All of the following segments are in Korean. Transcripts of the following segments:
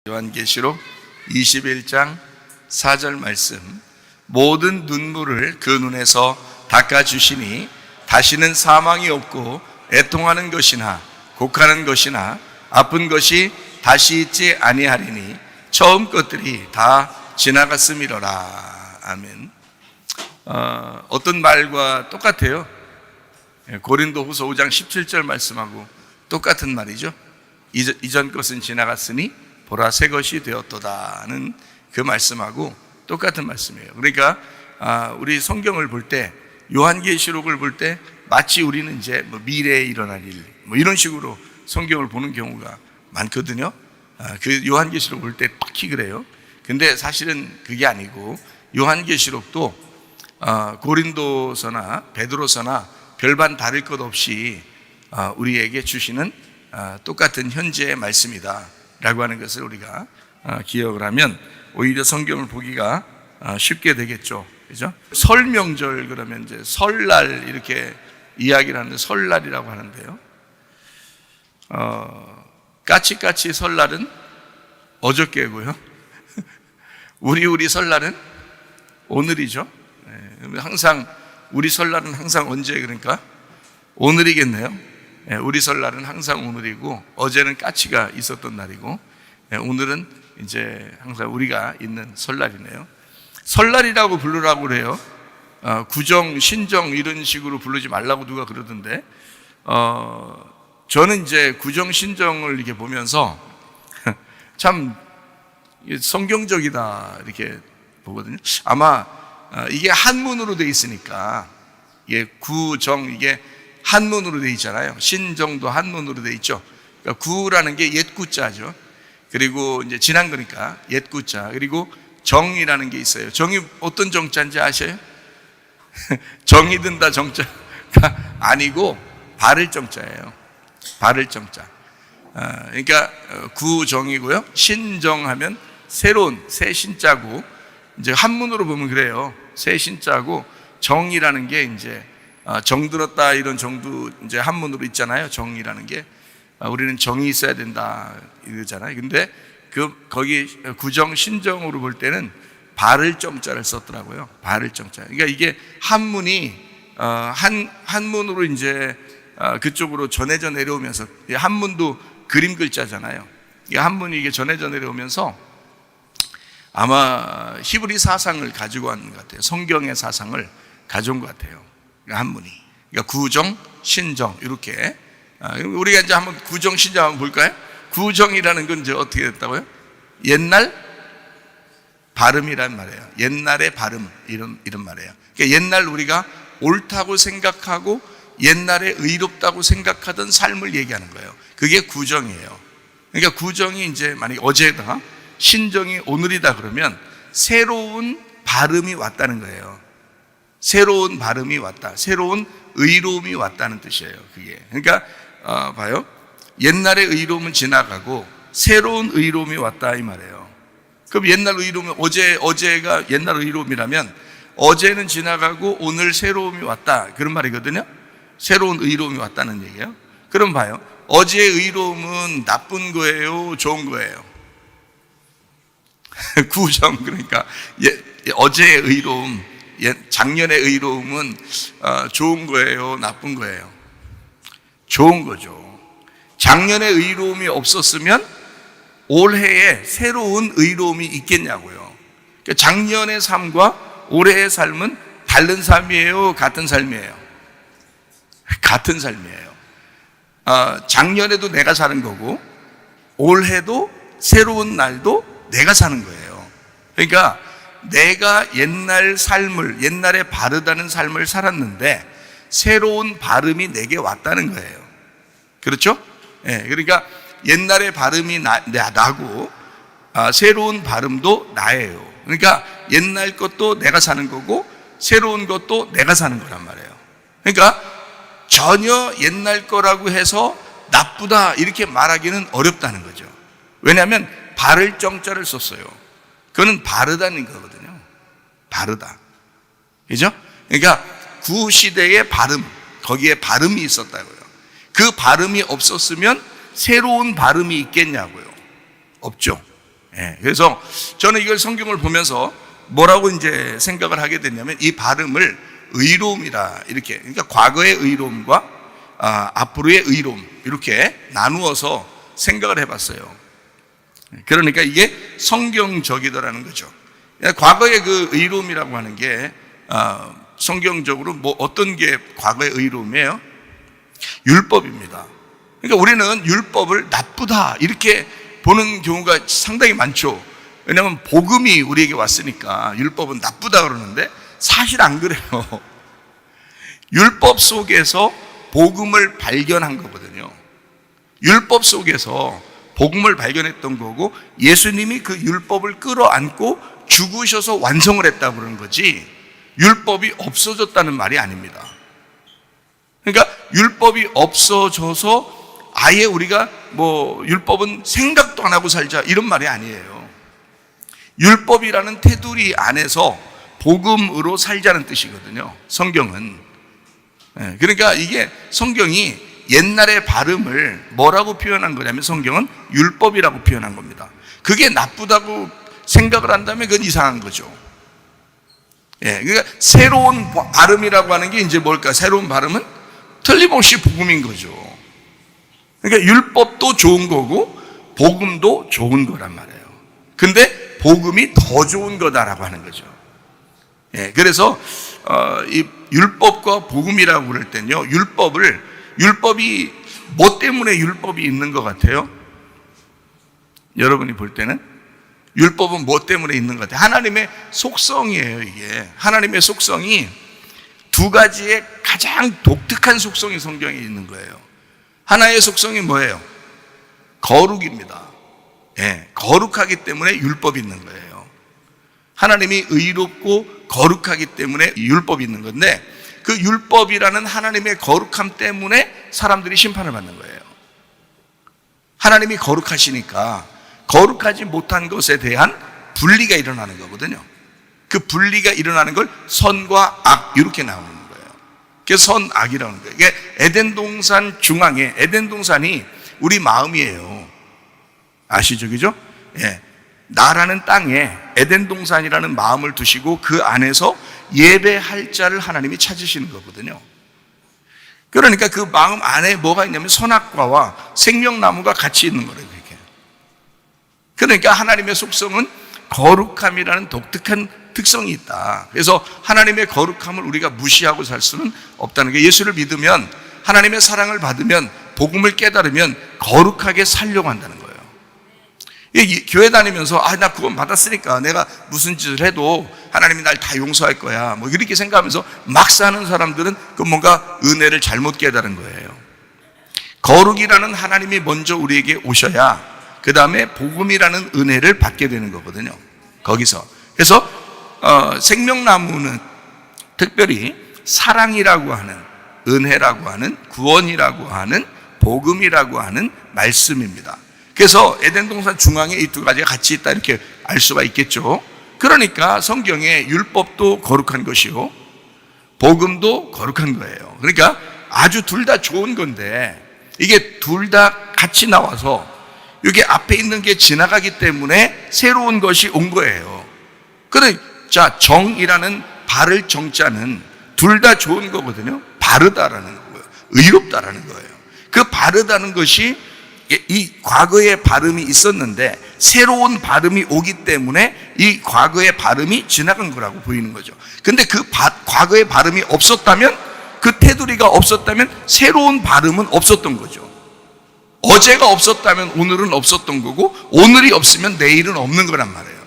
요한계시록 21장 4절 말씀. 모든 눈물을 그 눈에서 닦아주시니 다시는 사망이 없고 애통하는 것이나 곡하는 것이나 아픈 것이 다시 있지 아니하리니 처음 것들이 다 지나갔음이로라. 아멘. 어떤 말과 똑같아요. 고린도후서 5장 17절 말씀하고 똑같은 말이죠. 이전 것은 지나갔으니 보라 새 것이 되었도다는 그 말씀하고 똑같은 말씀이에요. 그러니까 우리 성경을 볼 때, 요한계시록을 볼 때 마치 우리는 이제 미래에 일어날 일 이런 식으로 성경을 보는 경우가 많거든요. 그 요한계시록 볼 때 특히 그래요. 근데 사실은 그게 아니고 요한계시록도 고린도서나 베드로서나 별반 다를 것 없이 우리에게 주시는 똑같은 현재의 말씀이다 라고 하는 것을 우리가 기억을 하면 오히려 성경을 보기가 쉽게 되겠죠. 그죠? 설 명절 그러면 이제 설날 이렇게 이야기를 하는데 설날이라고 하는데요. 까치까치 설날은 어저께고요. 우리 설날은 오늘이죠. 항상 우리 설날은 항상 언제 그러니까 오늘이겠네요. 우리 설날은 항상 오늘이고 어제는 까치가 있었던 날이고 오늘은 이제 항상 우리가 있는 설날이네요. 설날이라고 부르라고 그래요. 구정, 신정 이런 식으로 부르지 말라고 누가 그러던데 저는 이제 구정, 신정을 이렇게 보면서 참 성경적이다 이렇게 보거든요. 아마 이게 한문으로 돼 있으니까 이게 구정 이게 한문으로 돼 있잖아요. 신정도 한문으로 돼 있죠. 그러니까 구라는 게 옛구자죠. 그리고 이제 지난 거니까 옛구자. 그리고 정이라는 게 있어요. 정이 어떤 정자인지 아셔요? 정이 든다 정자가 아니고 바를 정자예요. 바를 정자. 그러니까 구정이고요. 신정하면 새로운 새 신자고 이제 한문으로 보면 그래요. 새 신자고 정이라는 게 이제 정들었다 이런 정도 이제 한문으로 있잖아요. 정이라는 게 우리는 정이 있어야 된다 이러잖아요. 근데 거기 구정 신정으로 볼 때는 바를 정자를 썼더라고요. 바를 정자. 그러니까 이게 한문이 한문으로 이제 그쪽으로 전해져 내려오면서 한문도 그림 글자잖아요. 한문이 이게 전해져 내려오면서 아마 히브리 사상을 가지고 온 것 같아요. 성경의 사상을 가져온 것 같아요. 한문이. 그러니까 구정, 신정 이렇게 우리가 이제 한번 구정, 신정 한번 볼까요? 구정이라는 건 이제 어떻게 됐다고요? 옛날 발음이란 말이에요. 옛날의 발음 이런 말이에요. 그러니까 옛날 우리가 옳다고 생각하고 옛날에 의롭다고 생각하던 삶을 얘기하는 거예요. 그게 구정이에요. 그러니까 구정이 이제 만약에 어제다, 신정이 오늘이다 그러면 새로운 발음이 왔다는 거예요. 새로운 발음이 왔다. 새로운 의로움이 왔다는 뜻이에요. 그게. 그러니까 봐요. 옛날의 의로움은 지나가고 새로운 의로움이 왔다 이 말이에요. 그럼 옛날 의로움은 어제가 옛날 의로움이라면 어제는 지나가고 오늘 새로움이 왔다 그런 말이거든요. 새로운 의로움이 왔다는 얘기예요. 그럼 봐요. 어제의 의로움은 나쁜 거예요, 좋은 거예요? 구정 그러니까 어제의 의로움 작년의 의로움은 좋은 거예요? 나쁜 거예요? 좋은 거죠. 작년의 의로움이 없었으면 올해에 새로운 의로움이 있겠냐고요. 그러니까 작년의 삶과 올해의 삶은 다른 삶이에요? 같은 삶이에요? 같은 삶이에요. 작년에도 내가 사는 거고 올해도 새로운 날도 내가 사는 거예요. 그러니까 내가 옛날 삶을 옛날에 바르다는 삶을 살았는데 새로운 발음이 내게 왔다는 거예요. 그렇죠? 그러니까 옛날의 발음이 나고 새로운 발음도 나예요. 그러니까 옛날 것도 내가 사는 거고 새로운 것도 내가 사는 거란 말이에요. 그러니까 전혀 옛날 거라고 해서 나쁘다 이렇게 말하기는 어렵다는 거죠. 왜냐하면 바를 정자를 썼어요. 그거는 바르다는 거거든요. 바르다. 그죠? 그러니까 구시대의 발음, 거기에 발음이 있었다고요. 그 발음이 없었으면 새로운 발음이 있겠냐고요. 없죠. 그래서 저는 이걸 성경을 보면서 뭐라고 이제 생각을 하게 됐냐면 이 발음을 의로움이라 이렇게, 그러니까 과거의 의로움과 앞으로의 의로움 이렇게 나누어서 생각을 해봤어요. 그러니까 이게 성경적이더라는 거죠. 과거의 그 의로움이라고 하는 게 성경적으로 뭐 어떤 게 과거의 의로움이에요? 율법입니다. 그러니까 우리는 율법을 나쁘다 이렇게 보는 경우가 상당히 많죠. 왜냐하면 복음이 우리에게 왔으니까 율법은 나쁘다 그러는데 사실 안 그래요. 율법 속에서 복음을 발견한 거거든요. 율법 속에서 복음을 발견했던 거고 예수님이 그 율법을 끌어안고 죽으셔서 완성을 했다고 그러는 거지 율법이 없어졌다는 말이 아닙니다. 그러니까 율법이 없어져서 아예 우리가 뭐 율법은 생각도 안 하고 살자 이런 말이 아니에요. 율법이라는 테두리 안에서 복음으로 살자는 뜻이거든요. 성경은. 그러니까 이게 성경이 옛날의 발음을 뭐라고 표현한 거냐면 성경은 율법이라고 표현한 겁니다. 그게 나쁘다고 생각을 한다면 그건 이상한 거죠. 그러니까 새로운 발음이라고 하는 게 이제 뭘까? 새로운 발음은 틀림없이 복음인 거죠. 그러니까 율법도 좋은 거고 복음도 좋은 거란 말이에요. 근데 복음이 더 좋은 거다라고 하는 거죠. 그래서 이 율법과 복음이라고 그럴 때는요, 율법이 뭐 때문에 율법이 있는 것 같아요? 여러분이 볼 때는 율법은 뭐 때문에 있는 것 같아요? 하나님의 속성이에요. 이게 하나님의 속성이 두 가지의 가장 독특한 속성이 성경에 있는 거예요. 하나의 속성이 뭐예요? 거룩입니다. 거룩하기 때문에 율법이 있는 거예요. 하나님이 의롭고 거룩하기 때문에 율법이 있는 건데 그 율법이라는 하나님의 거룩함 때문에 사람들이 심판을 받는 거예요. 하나님이 거룩하시니까 거룩하지 못한 것에 대한 분리가 일어나는 거거든요. 그 분리가 일어나는 걸 선과 악 이렇게 나오는 거예요. 그게 선악이라는 거예요. 이게 에덴 동산 중앙에, 에덴 동산이 우리 마음이에요. 아시죠? 그죠? 나라는 땅에 에덴 동산이라는 마음을 두시고 그 안에서 예배할 자를 하나님이 찾으시는 거거든요. 그러니까 그 마음 안에 뭐가 있냐면 선악과와 생명나무가 같이 있는 거예요. 그렇게. 그러니까 하나님의 속성은 거룩함이라는 독특한 특성이 있다. 그래서 하나님의 거룩함을 우리가 무시하고 살 수는 없다는 게, 예수를 믿으면 하나님의 사랑을 받으면 복음을 깨달으면 거룩하게 살려고 한다는 거예요. 교회 다니면서 나 구원 받았으니까 내가 무슨 짓을 해도 하나님이 날 다 용서할 거야 뭐 이렇게 생각하면서 막 사는 사람들은 그 뭔가 은혜를 잘못 깨달은 거예요. 거룩이라는 하나님이 먼저 우리에게 오셔야 그 다음에 복음이라는 은혜를 받게 되는 거거든요. 거기서. 그래서 생명나무는 특별히 사랑이라고 하는, 은혜라고 하는, 구원이라고 하는, 복음이라고 하는 말씀입니다. 그래서 에덴 동산 중앙에 이 두 가지가 같이 있다 이렇게 알 수가 있겠죠. 그러니까 성경에 율법도 거룩한 것이요 복음도 거룩한 거예요. 그러니까 아주 둘 다 좋은 건데 이게 둘 다 같이 나와서 여기 앞에 있는 게 지나가기 때문에 새로운 것이 온 거예요. 자, 정이라는 바를 정자는 둘 다 좋은 거거든요. 바르다라는 거예요. 의롭다라는 거예요. 그 바르다는 것이 이 과거의 발음이 있었는데 새로운 발음이 오기 때문에 이 과거의 발음이 지나간 거라고 보이는 거죠. 근데 그 과거의 발음이 없었다면, 그 테두리가 없었다면 새로운 발음은 없었던 거죠. 어제가 없었다면 오늘은 없었던 거고 오늘이 없으면 내일은 없는 거란 말이에요.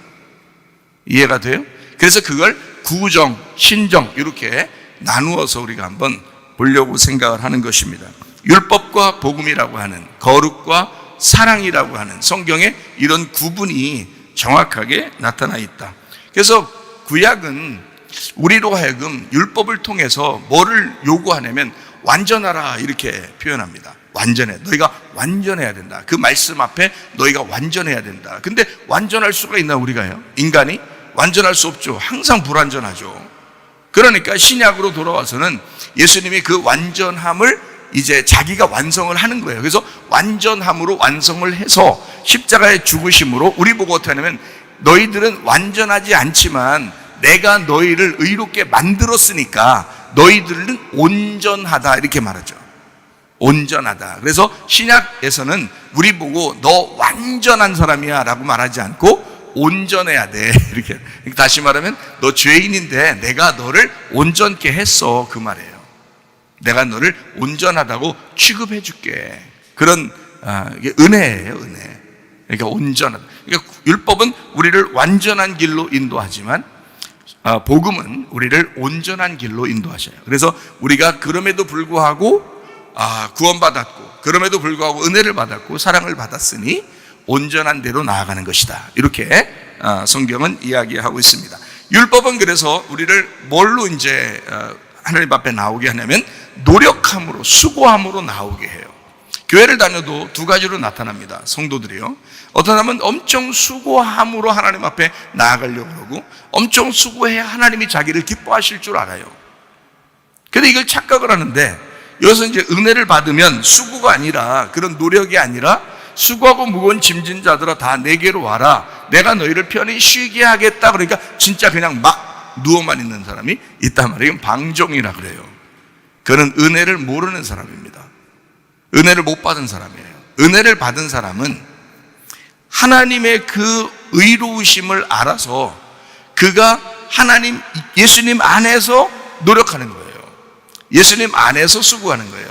이해가 돼요? 그래서 그걸 구정, 신정 이렇게 나누어서 우리가 한번 보려고 생각을 하는 것입니다. 율법과 복음이라고 하는, 거룩과 사랑이라고 하는 성경에 이런 구분이 정확하게 나타나 있다. 그래서 구약은 우리로 하여금 율법을 통해서 뭐를 요구하냐면 완전하라 이렇게 표현합니다. 완전해. 너희가 완전해야 된다. 그 말씀 앞에 너희가 완전해야 된다. 근데 완전할 수가 있나 우리가요? 인간이? 완전할 수 없죠. 항상 불완전하죠. 그러니까 신약으로 돌아와서는 예수님이 그 완전함을 이제 자기가 완성을 하는 거예요. 그래서 완전함으로 완성을 해서 십자가의 죽으심으로 우리 보고 어떻게 하냐면 너희들은 완전하지 않지만 내가 너희를 의롭게 만들었으니까 너희들은 온전하다 이렇게 말하죠. 온전하다. 그래서 신약에서는 우리 보고 너 완전한 사람이야 라고 말하지 않고 온전해야 돼 이렇게. 다시 말하면 너 죄인인데 내가 너를 온전케 했어 그 말이에요. 내가 너를 온전하다고 취급해 줄게. 그런 이게 은혜예요, 은혜. 그러니까 온전하다. 그러니까 율법은 우리를 완전한 길로 인도하지만 복음은 우리를 온전한 길로 인도하셔요. 그래서 우리가 그럼에도 불구하고 구원받았고 그럼에도 불구하고 은혜를 받았고 사랑을 받았으니 온전한 대로 나아가는 것이다. 이렇게 성경은 이야기하고 있습니다. 율법은 그래서 우리를 뭘로 이제 하나님 앞에 나오게 하냐면 노력함으로, 수고함으로 나오게 해요. 교회를 다녀도 두 가지로 나타납니다. 성도들이요. 어떤 사람은 엄청 수고함으로 하나님 앞에 나아가려고 그러고 엄청 수고해야 하나님이 자기를 기뻐하실 줄 알아요. 근데 이걸 착각을 하는데 여기서 이제 은혜를 받으면 수고가 아니라, 그런 노력이 아니라 수고하고 무거운 짐진 자들아 다 내게로 와라. 내가 너희를 편히 쉬게 하겠다. 그러니까 진짜 그냥 막 누워만 있는 사람이 있단 말이에요. 이건 방종이라 그래요. 그는 은혜를 모르는 사람입니다. 은혜를 못 받은 사람이에요. 은혜를 받은 사람은 하나님의 그 의로우심을 알아서 그가 하나님, 예수님 안에서 노력하는 거예요. 예수님 안에서 수고하는 거예요.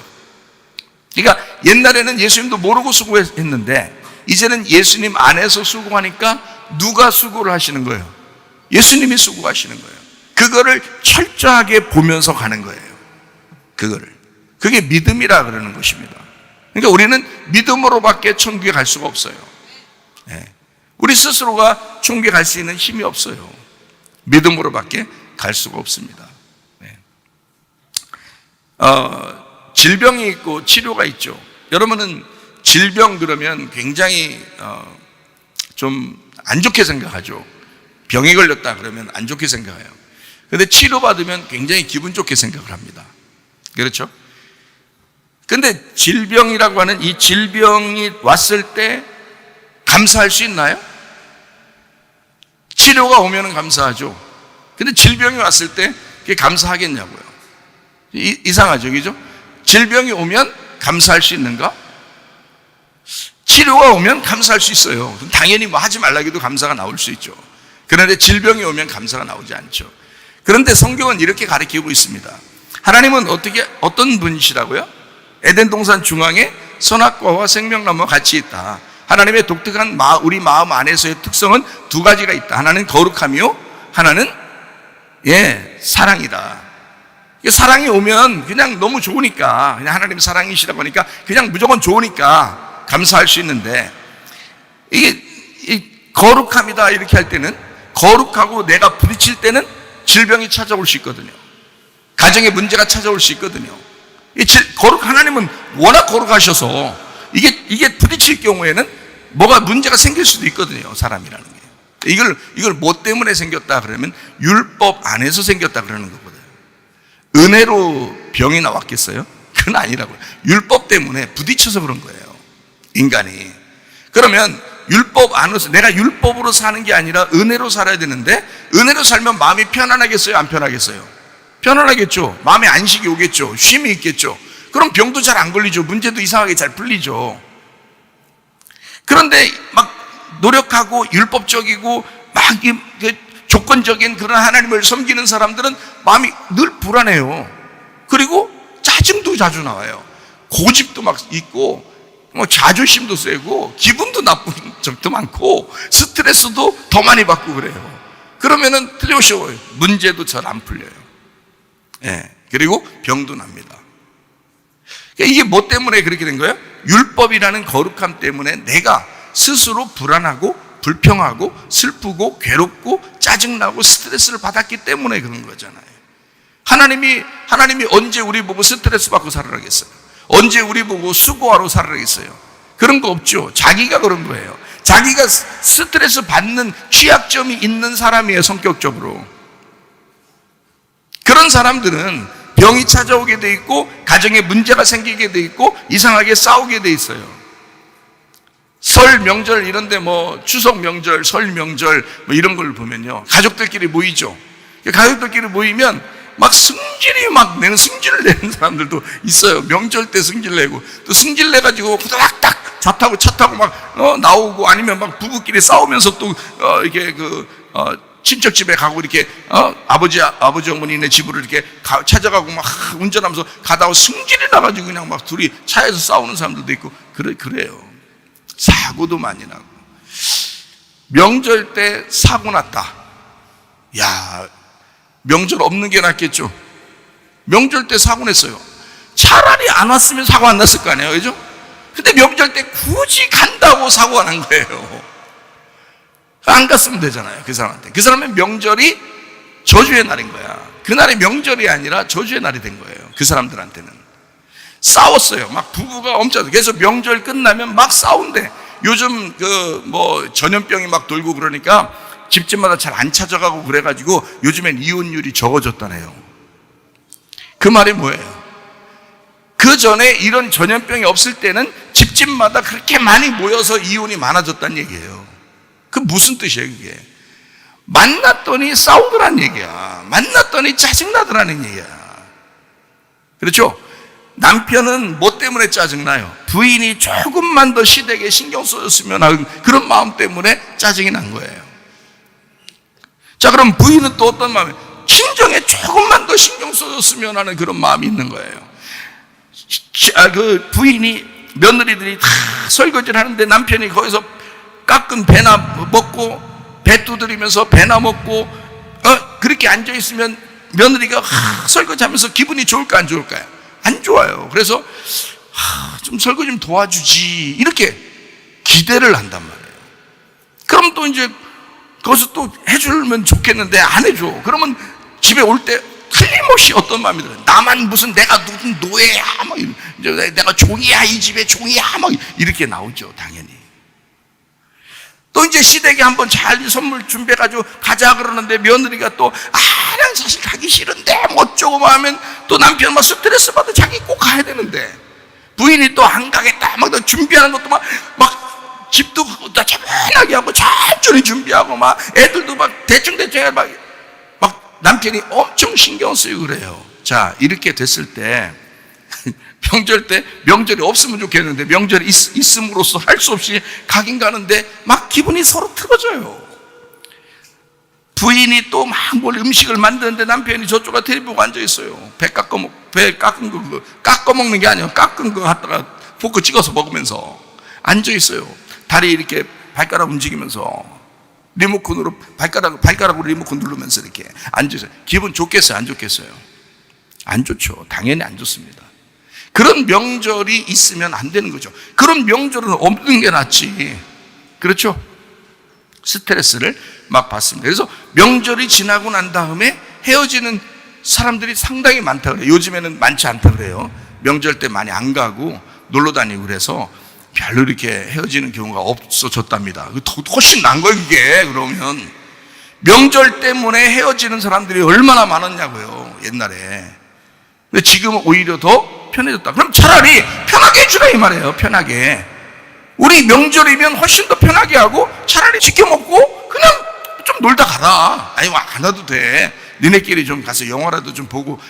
그러니까 옛날에는 예수님도 모르고 수고했는데 이제는 예수님 안에서 수고하니까 누가 수고를 하시는 거예요? 예수님이 수고하시는 거예요. 그거를 철저하게 보면서 가는 거예요. 그게 믿음이라 그러는 것입니다. 그러니까 우리는 믿음으로밖에 천국에 갈 수가 없어요. 우리 스스로가 천국에 갈 수 있는 힘이 없어요. 믿음으로밖에 갈 수가 없습니다. 질병이 있고 치료가 있죠. 여러분은 질병 그러면 굉장히 좀 안 좋게 생각하죠. 병이 걸렸다 그러면 안 좋게 생각해요. 그런데 치료받으면 굉장히 기분 좋게 생각을 합니다. 그렇죠? 근데 질병이라고 하는 이 질병이 왔을 때 감사할 수 있나요? 치료가 오면 감사하죠. 근데 질병이 왔을 때 그게 감사하겠냐고요. 이상하죠, 그죠? 질병이 오면 감사할 수 있는가? 치료가 오면 감사할 수 있어요. 당연히 뭐 하지 말라 해도 감사가 나올 수 있죠. 그런데 질병이 오면 감사가 나오지 않죠. 그런데 성경은 이렇게 가르치고 있습니다. 하나님은 어떤 분이시라고요? 에덴 동산 중앙에 선악과와 생명나무와 같이 있다. 하나님의 독특한 우리 마음 안에서의 특성은 두 가지가 있다. 하나는 거룩함이요, 하나는 사랑이다. 사랑이 오면 그냥 너무 좋으니까, 그냥 하나님 사랑이시라고 하니까 그냥 무조건 좋으니까 감사할 수 있는데, 이게 거룩함이다 이렇게 할 때는, 거룩하고 내가 부딪힐 때는 질병이 찾아올 수 있거든요. 가정에 문제가 찾아올 수 있거든요. 하나님은 워낙 거룩하셔서 이게 부딪힐 경우에는 뭐가 문제가 생길 수도 있거든요. 사람이라는 게. 이걸 뭐 때문에 생겼다 그러면 율법 안에서 생겼다 그러는 것보다 은혜로 병이 나왔겠어요? 그건 아니라고요. 율법 때문에 부딪혀서 그런 거예요, 인간이. 그러면 율법 안에서, 내가 율법으로 사는 게 아니라 은혜로 살아야 되는데, 은혜로 살면 마음이 편안하겠어요, 안 편하겠어요? 편안하겠죠. 마음에 안식이 오겠죠. 쉼이 있겠죠. 그럼 병도 잘 안 걸리죠. 문제도 이상하게 잘 풀리죠. 그런데 막 노력하고 율법적이고 막 조건적인 그런 하나님을 섬기는 사람들은 마음이 늘 불안해요. 그리고 짜증도 자주 나와요. 고집도 막 있고, 자존심도 세고, 기분도 나쁜 적도 많고, 스트레스도 더 많이 받고 그래요. 그러면은 틀림없이 문제도 잘 안 풀려요. 그리고 병도 납니다. 이게 뭐 때문에 그렇게 된 거예요? 율법이라는 거룩함 때문에 내가 스스로 불안하고 불평하고 슬프고 괴롭고 짜증나고 스트레스를 받았기 때문에 그런 거잖아요. 하나님이 언제 우리 보고 스트레스 받고 살아라겠어요? 언제 우리 보고 수고하러 살아라겠어요? 그런 거 없죠. 자기가 그런 거예요. 자기가 스트레스 받는 취약점이 있는 사람이에요, 성격적으로. 그런 사람들은 병이 찾아오게 돼 있고, 가정에 문제가 생기게 돼 있고, 이상하게 싸우게 돼 있어요. 설 명절 이런데 뭐 추석 명절, 설 명절 뭐 이런 걸 보면요, 가족들끼리 모이죠. 가족들끼리 모이면 막 승질을 내는 사람들도 있어요. 명절 때 승질 내고, 또 승질 내가지고 후다닥 차 타고 막 나오고, 아니면 막 부부끼리 싸우면서 또 이게 친척 집에 가고, 이렇게 아버지 어머니네 집으로 이렇게 찾아가고 막 운전하면서 가다가 승질이 나가지고 그냥 막 둘이 차에서 싸우는 사람들도 있고 그래요. 사고도 많이 나고. 명절 때 사고 났다. 야, 명절 없는 게 낫겠죠. 명절 때 사고 냈어요. 차라리 안 왔으면 사고 안 났을 거 아니에요, 그죠? 근데 명절 때 굳이 간다고 사고가 난 거예요. 안 갔으면 되잖아요, 그 사람한테. 그 사람의 명절이 저주의 날인 거야. 그날이 명절이 아니라 저주의 날이 된 거예요, 그 사람들한테는. 싸웠어요. 막 부부가 엄청. 그래서 명절 끝나면 막 싸운대. 요즘 전염병이 막 돌고 그러니까 집집마다 잘 안 찾아가고 그래가지고 요즘엔 이혼율이 적어졌다네요. 그 말이 뭐예요? 그 전에 이런 전염병이 없을 때는 집집마다 그렇게 많이 모여서 이혼이 많아졌다는 얘기예요. 그 무슨 뜻이에요, 그게? 만났더니 싸우더란 얘기야. 만났더니 짜증나더라는 얘기야. 그렇죠? 남편은 뭐 때문에 짜증나요? 부인이 조금만 더 시댁에 신경 써줬으면 하는 그런 마음 때문에 짜증이 난 거예요. 자, 그럼 부인은 또 어떤 마음이에요? 친정에 조금만 더 신경 써줬으면 하는 그런 마음이 있는 거예요. 그 부인이, 며느리들이 다 설거지를 하는데 남편이 거기서 깎은 배나 먹고, 배 두드리면서 배나 먹고, 그렇게 앉아있으면 며느리가 설거지하면서 기분이 좋을까 안 좋을까요? 안 좋아요. 그래서 좀 설거지 좀 도와주지, 이렇게 기대를 한단 말이에요. 그럼 또 이제 거기서 또 해주면 좋겠는데 안 해줘. 그러면 집에 올 때 틀림없이 어떤 마음이 들어요? 나만 무슨 내가 무슨 노예야, 막 이제 내가 종이야, 이 집의 종이야, 막 이렇게 나오죠, 당연히. 또 이제 시댁에 한번 잘 선물 준비해가지고 가자 그러는데 며느리가 또 난 사실 가기 싫은데 뭐 어쩌고 막 하면 또 남편 막 스트레스 받아 자기 꼭 가야 되는데, 부인이 또 안 가겠다 막 준비하는 것도 막 집도 차분하게 하고 천천히 준비하고 막 애들도 막 대충 막 남편이 엄청 신경 쓰이고 그래요. 자, 이렇게 됐을 때 명절 때 명절이 없으면 좋겠는데 명절이 있음으로써 할 수 없이 가긴 가는데 막 기분이 서로 틀어져요. 부인이 또 막 뭘 음식을 만드는데 남편이 저쪽에 텔레비 보고 앉아 있어요. 배 깎은 거 깎아 먹는 게 아니에요. 깎은 거 갖다가 포크 찍어서 먹으면서 앉아 있어요. 다리 이렇게 발가락 움직이면서 리모컨으로 발가락으로 리모컨 누르면서 이렇게 앉아 있어요. 기분 좋겠어요, 안 좋겠어요? 안 좋죠. 당연히 안 좋습니다. 그런 명절이 있으면 안 되는 거죠. 그런 명절은 없는 게 낫지. 그렇죠? 스트레스를 막 받습니다. 그래서 명절이 지나고 난 다음에 헤어지는 사람들이 상당히 많다 그래요. 요즘에는 많지 않다 그래요. 명절 때 많이 안 가고 놀러 다니고 그래서 별로 이렇게 헤어지는 경우가 없어졌답니다. 훨씬 난 거예요, 그게. 그러면 명절 때문에 헤어지는 사람들이 얼마나 많았냐고요, 옛날에. 근데 지금은 오히려 더 편해졌다. 그럼 차라리 편하게 해주라 이 말이에요. 편하게. 우리 명절이면 훨씬 더 편하게 하고 차라리 지켜 먹고 그냥 좀 놀다 가라. 아니 안 와도 돼. 니네끼리 좀 가서 영화라도 좀 보고.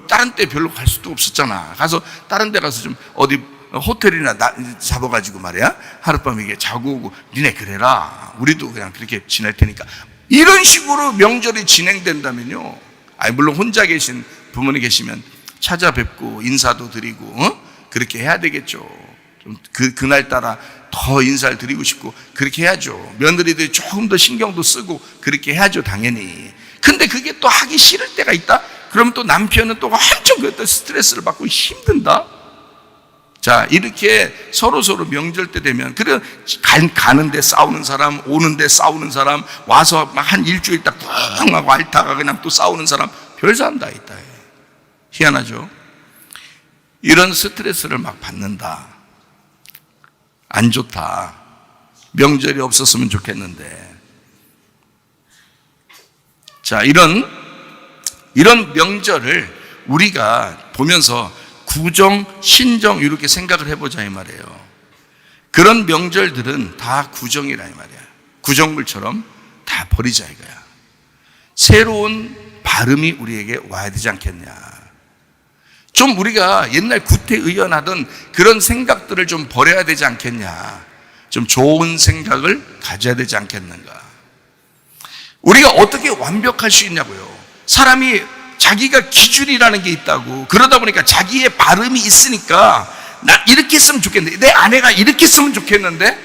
다른 때 별로 갈 수도 없었잖아. 가서 다른 데 가서 좀 어디 호텔이나 잡아가지고 말이야, 하룻밤 이게 자고 오고. 니네 그래라. 우리도 그냥 그렇게 지낼 테니까. 이런 식으로 명절이 진행된다면요, 물론 혼자 계신 부모님 계시면 찾아뵙고 인사도 드리고 그렇게 해야 되겠죠. 좀 그날따라 더 인사를 드리고 싶고 그렇게 해야죠. 며느리들이 조금 더 신경도 쓰고 그렇게 해야죠, 당연히. 근데 그게 또 하기 싫을 때가 있다? 그러면 또 남편은 또 엄청 그때 스트레스를 받고 힘든다? 자, 이렇게 서로 명절 때 되면, 그래, 가는데 싸우는 사람, 오는데 싸우는 사람, 와서 막 한 일주일 딱 뿡 하고 앓다가 그냥 또 싸우는 사람, 별 사람 다 있다. 희한하죠? 이런 스트레스를 막 받는다. 안 좋다. 명절이 없었으면 좋겠는데. 자, 이런 명절을 우리가 보면서 구정, 신정 이렇게 생각을 해보자 이 말이에요. 그런 명절들은 다 구정이라 이 말이야. 구정물처럼 다 버리자 이거야. 새로운 발음이 우리에게 와야 되지 않겠냐. 좀 우리가 옛날 구태의연하던 그런 생각들을 좀 버려야 되지 않겠냐. 좀 좋은 생각을 가져야 되지 않겠는가. 우리가 어떻게 완벽할 수 있냐고요. 사람이 자기가 기준이라는 게 있다고. 그러다 보니까 자기의 발음이 있으니까 나 이렇게 했으면 좋겠는데, 내 아내가 이렇게 했으면 좋겠는데,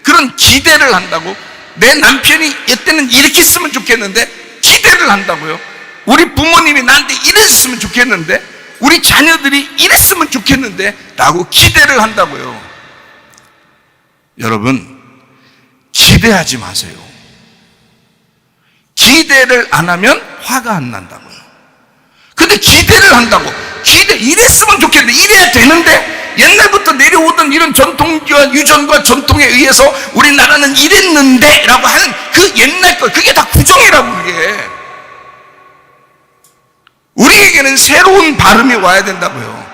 그런 기대를 한다고. 내 남편이 이때는 이렇게 했으면 좋겠는데 기대를 한다고요. 우리 부모님이 나한테 이랬으면 좋겠는데, 우리 자녀들이 이랬으면 좋겠는데 라고 기대를 한다고요. 여러분, 기대하지 마세요. 기대를 안 하면 화가 안 난다고요. 근데 기대를 한다고. 이랬으면 좋겠는데, 이래야 되는데, 옛날부터 내려오던 이런 전통과 유전과 전통에 의해서 우리나라는 이랬는데 라고 하는 그 옛날 것, 그게 다 구정이라고. 그게 우리에게는 새로운 발음이 와야 된다고요.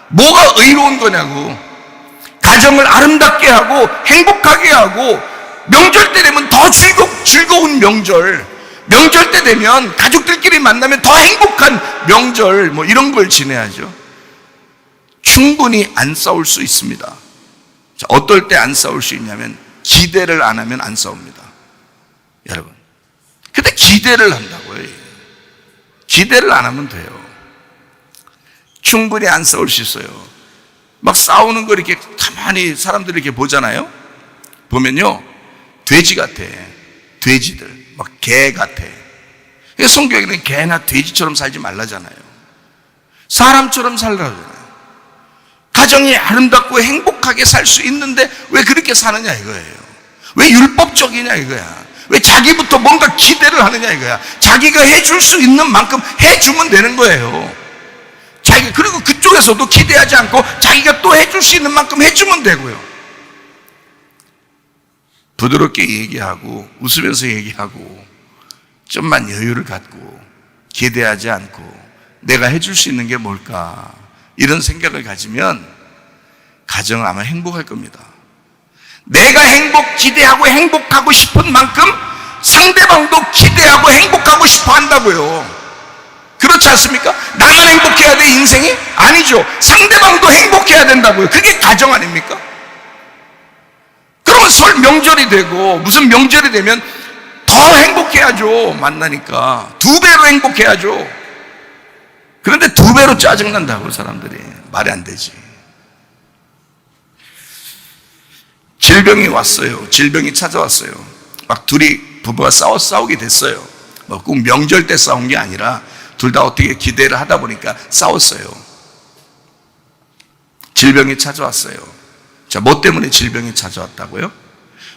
뭐가 의로운 거냐고. 가정을 아름답게 하고 행복하게 하고, 명절 때 되면 더 즐거운 명절 때 되면 가족들끼리 만나면 더 행복한 명절, 뭐 이런 걸 지내야죠. 충분히 안 싸울 수 있습니다. 자, 어떨 때 안 싸울 수 있냐면 기대를 안 하면 안 싸웁니다. 여러분, 근데 기대를 한다고요. 기대를 안 하면 돼요. 충분히 안 싸울 수 있어요. 막 싸우는 거 이렇게 가만히 사람들이 이렇게 보잖아요. 보면요, 돼지 같아. 돼지들 막 개 같아. 성경에는 개나 돼지처럼 살지 말라잖아요. 사람처럼 살라잖아요. 가정이 아름답고 행복하게 살 수 있는데 왜 그렇게 사느냐 이거예요. 왜 율법적이냐 이거야. 왜 자기부터 뭔가 기대를 하느냐 이거야. 자기가 해줄 수 있는 만큼 해주면 되는 거예요. 그리고 그쪽에서도 기대하지 않고 자기가 또 해줄 수 있는 만큼 해주면 되고요. 부드럽게 얘기하고 웃으면서 얘기하고 좀만 여유를 갖고 기대하지 않고 내가 해줄 수 있는 게 뭘까, 이런 생각을 가지면 가정은 아마 행복할 겁니다. 내가 기대하고 행복하고 싶은 만큼 상대방도 기대하고 행복하고 싶어 한다고요. 그렇지 않습니까? 나만 행복해야 돼 인생이? 아니죠. 상대방도 행복해야 된다고요. 그게 가정 아닙니까? 그러면 설 명절이 되고 무슨 명절이 되면 더 행복해야죠. 만나니까 2배로 행복해야죠. 그런데 2배로 짜증난다고 사람들이. 말이 안 되지. 질병이 왔어요. 질병이 찾아왔어요. 막 둘이 부부가 싸우게 됐어요. 뭐 꼭 명절 때 싸운 게 아니라 둘 다 어떻게 기대를 하다 보니까 싸웠어요. 질병이 찾아왔어요. 자, 뭐 때문에 질병이 찾아왔다고요?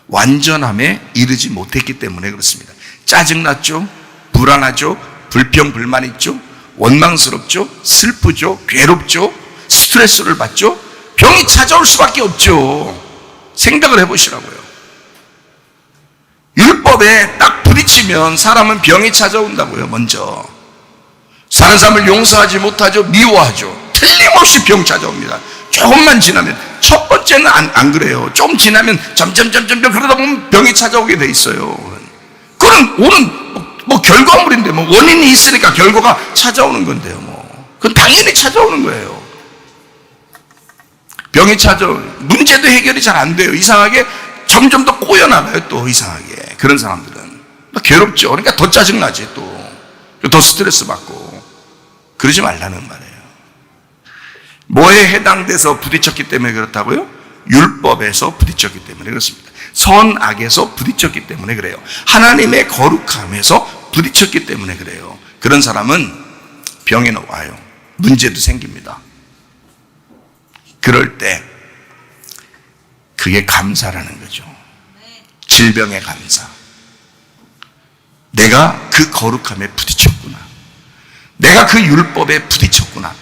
완전함에 이르지 못했기 때문에 그렇습니다. 짜증났죠? 불안하죠? 불평불만 있죠? 원망스럽죠? 슬프죠? 괴롭죠? 스트레스를 받죠? 병이 찾아올 수밖에 없죠. 생각을 해보시라고요. 율법에 딱 부딪히면 사람은 병이 찾아온다고요. 먼저 사는 사람을 용서하지 못하죠. 미워하죠. 틀림없이 병 찾아옵니다. 조금만 지나면, 첫 번째는 안 그래요. 좀 지나면 점점 그러다 보면 병이 찾아오게 돼 있어요. 그건 오는 결과물인데, 원인이 있으니까 결과가 찾아오는 건데요. 그건 당연히 찾아오는 거예요. 병이 문제도 해결이 잘 안 돼요. 이상하게 점점 더 꼬여나가요. 또 이상하게. 그런 사람들은 괴롭죠. 그러니까 더 짜증나지. 더 스트레스 받고. 그러지 말라는 말이에요. 뭐에 해당돼서 부딪혔기 때문에 그렇다고요? 율법에서 부딪혔기 때문에 그렇습니다. 선악에서 부딪혔기 때문에 그래요. 하나님의 거룩함에서 부딪혔기 때문에 그래요. 그런 사람은 병에 와요. 문제도 생깁니다. 그럴 때 그게 감사라는 거죠. 질병의 감사. 내가 그 거룩함에 부딪혔구나. 내가 그 율법에 부딪혔구나.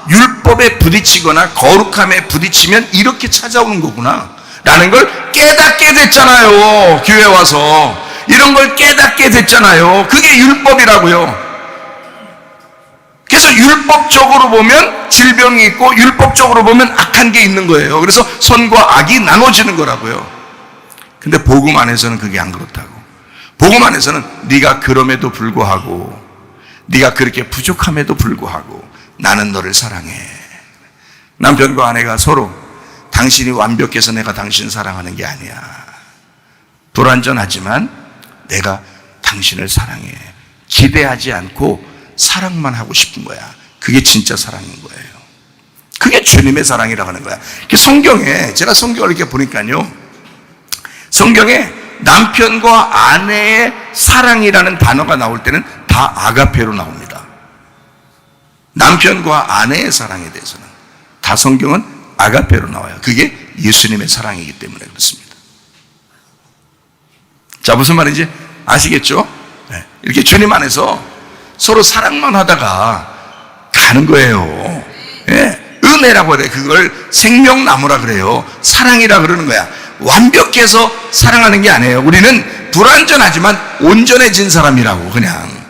율법에 부딪히거나 거룩함에 부딪히면 이렇게 찾아오는 거구나 라는 걸 깨닫게 됐잖아요. 교회 와서 이런 걸 깨닫게 됐잖아요. 그게 율법이라고요. 그래서 율법적으로 보면 질병이 있고 율법적으로 보면 악한 게 있는 거예요. 그래서 선과 악이 나눠지는 거라고요. 근데 복음 안에서는 그게 안 그렇다고. 복음 안에서는 네가 그럼에도 불구하고, 네가 그렇게 부족함에도 불구하고 나는 너를 사랑해. 남편과 아내가 서로 당신이 완벽해서 내가 당신 사랑하는 게 아니야. 불완전하지만 내가 당신을 사랑해. 기대하지 않고 사랑만 하고 싶은 거야. 그게 진짜 사랑인 거예요. 그게 주님의 사랑이라고 하는 거야. 성경에, 제가 성경을 이렇게 보니까요, 성경에 남편과 아내의 사랑이라는 단어가 나올 때는 다 아가페로 나옵니다. 남편과 아내의 사랑에 대해서는 다 성경은 아가페로 나와요. 그게 예수님의 사랑이기 때문에 그렇습니다. 자, 무슨 말인지 아시겠죠? 네. 이렇게 주님 안에서 서로 사랑만 하다가 가는 거예요. 네. 은혜라고 그래. 그걸 생명나무라 그래요. 사랑이라 그러는 거야. 완벽해서 사랑하는 게 아니에요. 우리는 불완전하지만 온전해진 사람이라고. 그냥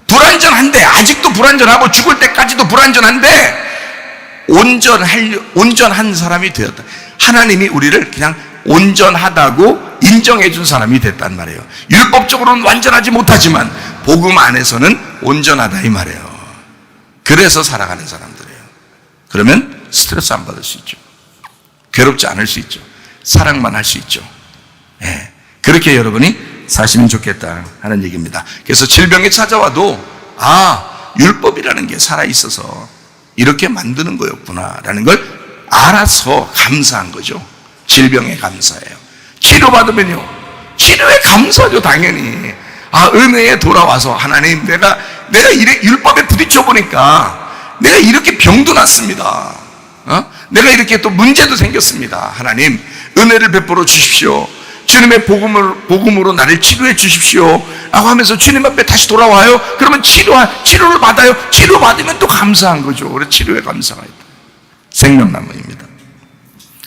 불완전한데, 아직도 불완전하고 죽을 때까지도 불완전한데 온전한 사람이 되었다. 하나님이 우리를 그냥 온전하다고 인정해 준 사람이 됐단 말이에요. 율법적으로는 완전하지 못하지만 복음 안에서는 온전하다 이 말이에요. 그래서 살아가는 사람들이에요. 그러면 스트레스 안 받을 수 있죠. 괴롭지 않을 수 있죠. 사랑만 할 수 있죠. 네. 그렇게 여러분이 사시면 좋겠다 하는 얘기입니다. 그래서 질병이 찾아와도 율법이라는 게 살아있어서 이렇게 만드는 거였구나라는 걸 알아서 감사한 거죠. 질병에 감사해요. 치료받으면요, 치료에 감사하죠. 당연히 은혜에 돌아와서 하나님, 내가 율법에 부딪혀 보니까 내가 이렇게 병도 났습니다. 내가 이렇게 또 문제도 생겼습니다. 하나님, 은혜를 베풀어 주십시오. 주님의 복음으로 나를 치료해 주십시오 라고 하면서 주님 앞에 다시 돌아와요. 그러면 치료를 받아요. 치료받으면 또 감사한 거죠. 그래서 치료에 감사가 있다. 생명나무입니다.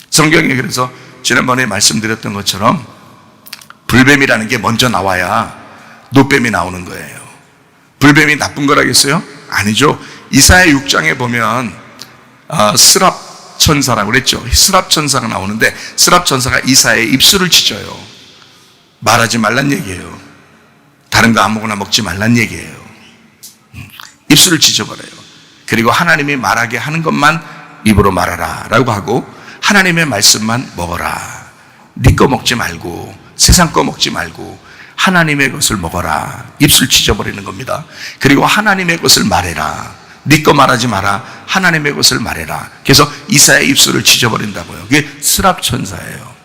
성경에 그래서 지난번에 말씀드렸던 것처럼 불뱀이라는 게 먼저 나와야 노뱀이 나오는 거예요. 불뱀이 나쁜 거라겠어요? 아니죠. 이사야 6장에 보면 스랍 천사라고 그랬죠. 스랍 천사가 나오는데 스랍 천사가 이사야의 입술을 찢어요. 말하지 말란 얘기예요. 다른 거 아무거나 먹지 말란 얘기예요. 입술을 찢어버려요. 그리고 하나님이 말하게 하는 것만 입으로 말하라 라고 하고, 하나님의 말씀만 먹어라. 네 거 먹지 말고 세상 거 먹지 말고 하나님의 것을 먹어라. 입술 찢어버리는 겁니다. 그리고 하나님의 것을 말해라. 네 거 말하지 마라. 하나님의 것을 말해라. 그래서 이사야의 입술을 찢어버린다고요. 그게 스랍 천사예요.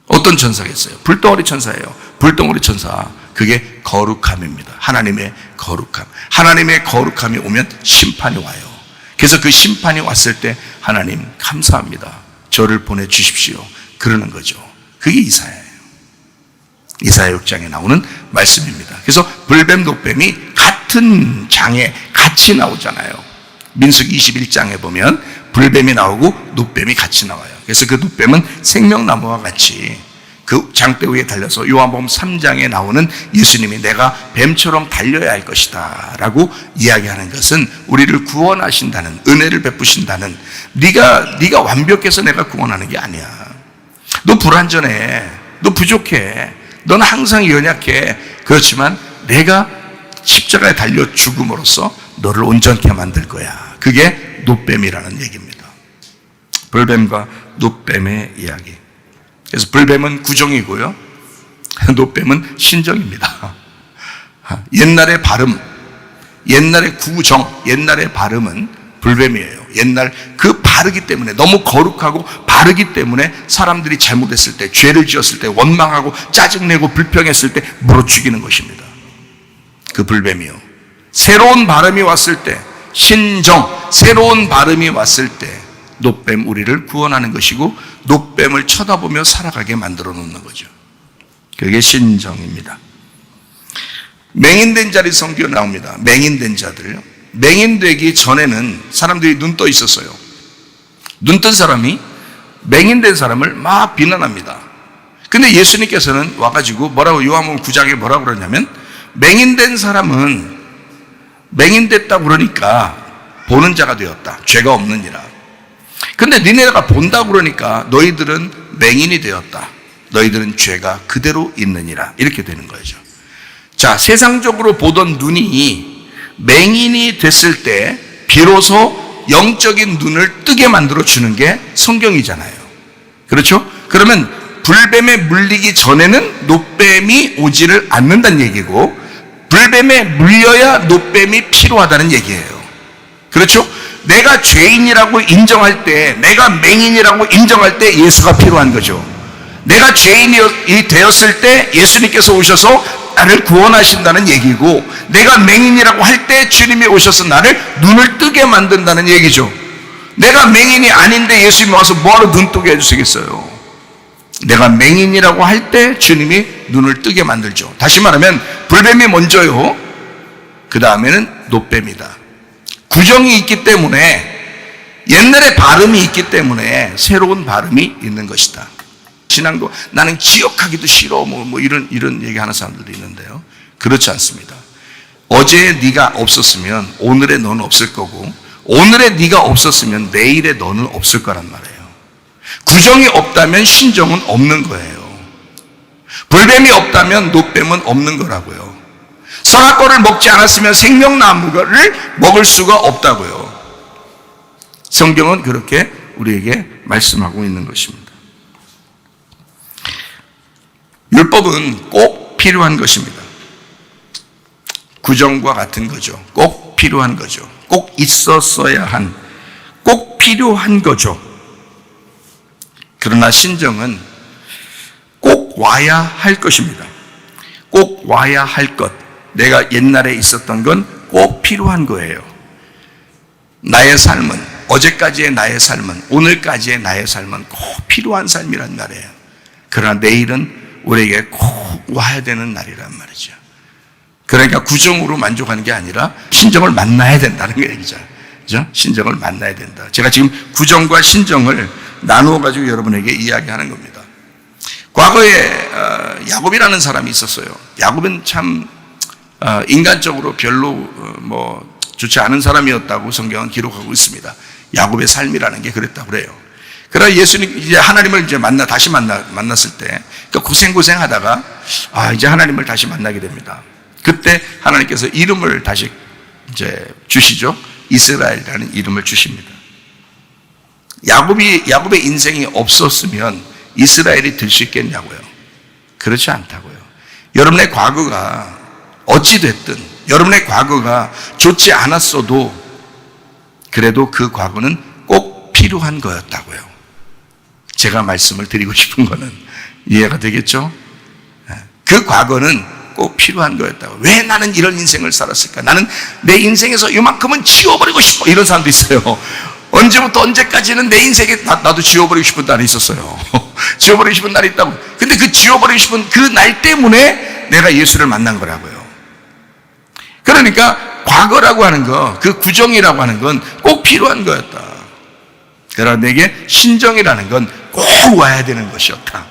어떤 천사겠어요? 불덩어리 천사예요. 불덩어리 천사. 그게 거룩함입니다. 하나님의 거룩함. 하나님의 거룩함이 오면 심판이 와요. 그래서 그 심판이 왔을 때 하나님 감사합니다. 저를 보내주십시오. 그러는 거죠. 그게 이사야예요. 이사야 6장에 나오는 말씀입니다. 그래서 불뱀, 노뱀이 같은 장에 같이 나오잖아요. 민수기 21장에 보면 불뱀이 나오고 노뱀이 같이 나와요. 그래서 그 노뱀은 생명나무와 같이 그 장대 위에 달려서 요한복음 3장에 나오는 예수님이 내가 뱀처럼 달려야 할 것이다 라고 이야기하는 것은 우리를 구원하신다는, 은혜를 베푸신다는, 네가 완벽해서 내가 구원하는 게 아니야. 너 불완전해. 너 부족해. 너는 항상 연약해. 그렇지만 내가 십자가에 달려 죽음으로써 너를 온전케 만들 거야. 그게 노뱀이라는 얘기입니다. 불뱀과 노뱀의 이야기. 그래서 불뱀은 구정이고요, 노뱀은 신정입니다. 옛날의 발음, 옛날의 구정, 옛날의 발음은 불뱀이에요. 옛날 그 바르기 때문에, 너무 거룩하고 바르기 때문에 사람들이 잘못했을 때, 죄를 지었을 때, 원망하고 짜증내고 불평했을 때 물어 죽이는 것입니다. 그 불뱀이요. 새로운 발음이 왔을 때, 신정, 새로운 발음이 왔을 때 노뱀, 우리를 구원하는 것이고 노뱀을 쳐다보며 살아가게 만들어 놓는 거죠. 그게 신정입니다. 맹인된 자리 성경에 나옵니다. 맹인된 자들. 맹인되기 전에는 사람들이 눈 떠 있었어요. 눈 뜬 사람이 맹인된 사람을 막 비난합니다. 근데 예수님께서는 와가지고 요한복음 9장에 뭐라고 그러냐면, 맹인된 사람은 맹인됐다 그러니까 보는 자가 되었다. 죄가 없느니라. 근데 니네가 본다 그러니까 너희들은 맹인이 되었다. 너희들은 죄가 그대로 있느니라. 이렇게 되는 거죠. 자, 세상적으로 보던 눈이 맹인이 됐을 때 비로소 영적인 눈을 뜨게 만들어 주는 게 성경이잖아요. 그렇죠? 그러면 불뱀에 물리기 전에는 노뱀이 오지를 않는다는 얘기고, 불뱀에 물려야 노뱀이 필요하다는 얘기예요. 그렇죠? 내가 죄인이라고 인정할 때, 내가 맹인이라고 인정할 때 예수가 필요한 거죠. 내가 죄인이 되었을 때 예수님께서 오셔서 나를 구원하신다는 얘기고, 내가 맹인이라고 할 때 주님이 오셔서 나를 눈을 뜨게 만든다는 얘기죠. 내가 맹인이 아닌데 예수님이 와서 뭐하러 눈 뜨게 해주시겠어요? 내가 맹인이라고 할 때 주님이 눈을 뜨게 만들죠. 다시 말하면 불뱀이 먼저요, 그 다음에는 노뱀이다. 구정이 있기 때문에, 옛날에 발음이 있기 때문에 새로운 발음이 있는 것이다. 신앙도 나는 기억하기도 싫어 뭐 이런 얘기하는 사람들도 있는데요, 그렇지 않습니다. 어제의 네가 없었으면 오늘의 너는 없을 거고, 오늘의 네가 없었으면 내일의 너는 없을 거란 말이에요. 구정이 없다면 신정은 없는 거예요. 불뱀이 없다면 노뱀은 없는 거라고요. 선악과를 먹지 않았으면 생명나무를 먹을 수가 없다고요. 성경은 그렇게 우리에게 말씀하고 있는 것입니다. 율법은 꼭 필요한 것입니다. 구정과 같은 거죠. 꼭 필요한 거죠. 꼭 있었어야 한, 꼭 필요한 거죠. 그러나 신정은 꼭 와야 할 것입니다. 꼭 와야 할 것. 내가 옛날에 있었던 건 꼭 필요한 거예요. 나의 삶은, 어제까지의 나의 삶은, 오늘까지의 나의 삶은 꼭 필요한 삶이란 말이에요. 그러나 내일은 우리에게 꼭 와야 되는 날이란 말이죠. 그러니까 구정으로 만족하는 게 아니라 신정을 만나야 된다는 얘기죠. 그죠? 신정을 만나야 된다. 제가 지금 구정과 신정을 나누어 가지고 여러분에게 이야기하는 겁니다. 과거에 야곱이라는 사람이 있었어요. 야곱은 참 인간적으로 별로 좋지 않은 사람이었다고 성경은 기록하고 있습니다. 야곱의 삶이라는 게 그랬다고 그래요. 그러나 예수님, 이제 하나님을 이제 다시 만났을 때, 그러니까 고생하다가, 이제 하나님을 다시 만나게 됩니다. 그때 하나님께서 이름을 다시 이제 주시죠. 이스라엘이라는 이름을 주십니다. 야곱의 인생이 없었으면 이스라엘이 될 수 있겠냐고요? 그렇지 않다고요. 여러분의 과거가 어찌됐든, 여러분의 과거가 좋지 않았어도 그래도 그 과거는 꼭 필요한 거였다고요. 제가 말씀을 드리고 싶은 거는 이해가 되겠죠? 그 과거는 꼭 필요한 거였다고. 왜 나는 이런 인생을 살았을까? 나는 내 인생에서 이만큼은 지워버리고 싶어. 이런 사람도 있어요. 언제부터 언제까지는 내 인생에 나도 지워버리고 싶은 날이 있었어요. 지워버리고 싶은 날이 있다고. 근데 그 지워버리고 싶은 그 날 때문에 내가 예수를 만난 거라고요. 그러니까 과거라고 하는 거, 그 구정이라고 하는 건 꼭 필요한 거였다. 그러나 내게 신정이라는 건 꼭 와야 되는 것이었다.